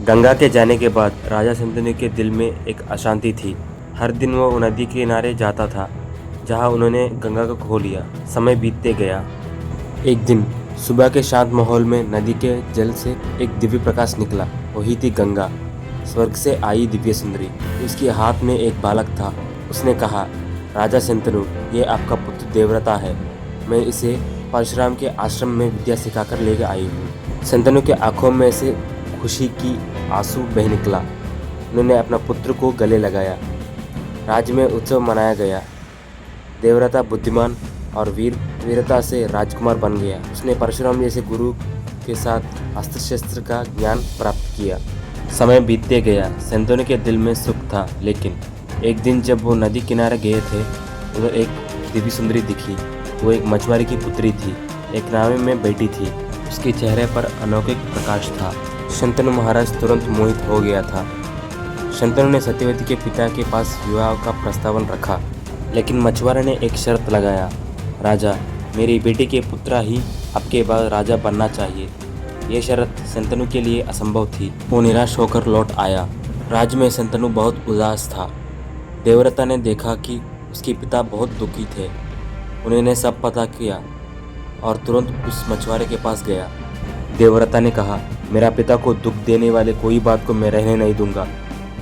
गंगा के जाने के बाद राजा शंतनु के दिल में एक अशांति थी। हर दिन वो नदी के किनारे जाता था जहाँ उन्होंने गंगा को खो लिया। समय बीतते गया। एक दिन सुबह के शांत माहौल में नदी के जल से एक दिव्य प्रकाश निकला। वही थी गंगा, स्वर्ग से आई दिव्य सुंदरी। उसके हाथ में एक बालक था। उसने कहा, राजा शंतनु, ये आपका पुत्र देवव्रता है। मैं इसे परशुराम के आश्रम में विद्या सिखाकर लेकर आई हूँ। शंतनु के आंखों में से खुशी की आंसू बह निकला। उन्होंने अपना पुत्र को गले लगाया। राज्य में उत्सव मनाया गया। देवव्रता बुद्धिमान और वीरता से राजकुमार बन गया। उसने परशुराम जैसे गुरु के साथ अस्त्र शस्त्र का ज्ञान प्राप्त किया। समय बीतते गया। शंतनु के दिल में सुख था, लेकिन एक दिन जब वो नदी किनारे गए थे, उन्हें एक दिव्य सुंदरी दिखी। वो एक मछुआरे की पुत्री थी, एक नाव में बैठी थी। उसके चेहरे पर अलौकिक प्रकाश था। शंतनु महाराज तुरंत मोहित हो गया था। शंतनु ने सत्यवती के पिता के पास विवाह का प्रस्तावन रखा, लेकिन मछुआरे ने एक शर्त लगाया, राजा, मेरी बेटी के पुत्र ही आपके बाद राजा बनना चाहिए। यह शर्त शंतनु के लिए असंभव थी। वो निराश होकर लौट आया। राज्य में शंतनु बहुत उदास था। देवव्रता ने देखा कि उसके पिता बहुत दुखी थे। उन्होंने सब पता किया और तुरंत उस मछुआरे के पास गया। देवव्रता ने कहा, मेरा पिता को दुख देने वाले कोई बात को मैं रहने नहीं दूंगा।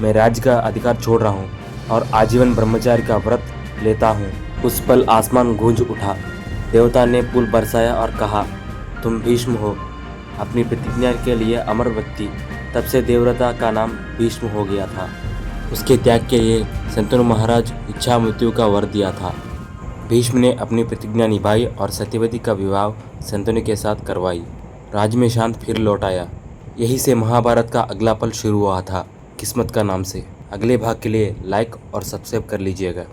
मैं राज्य का अधिकार छोड़ रहा हूँ और आजीवन ब्रह्मचार्य का व्रत लेता हूँ। उस पल आसमान गूंज उठा। देवता ने फूल बरसाया और कहा, तुम भीष्म हो, अपनी प्रतिज्ञा के लिए अमर व्यक्ति। तब से देवव्रता का नाम भीष्म हो गया था। उसके त्याग के लिए शंतनु महाराज इच्छा मृत्यु का वर दिया था। भीष्म ने अपनी प्रतिज्ञा निभाई और सत्यवती का विवाह शंतनु के साथ करवाई। राज्य में शांत फिर लौट आया। यही से महाभारत का अगला पल शुरू हुआ था, किस्मत का नाम से। अगले भाग के लिए लाइक और सब्सक्राइब कर लीजिएगा।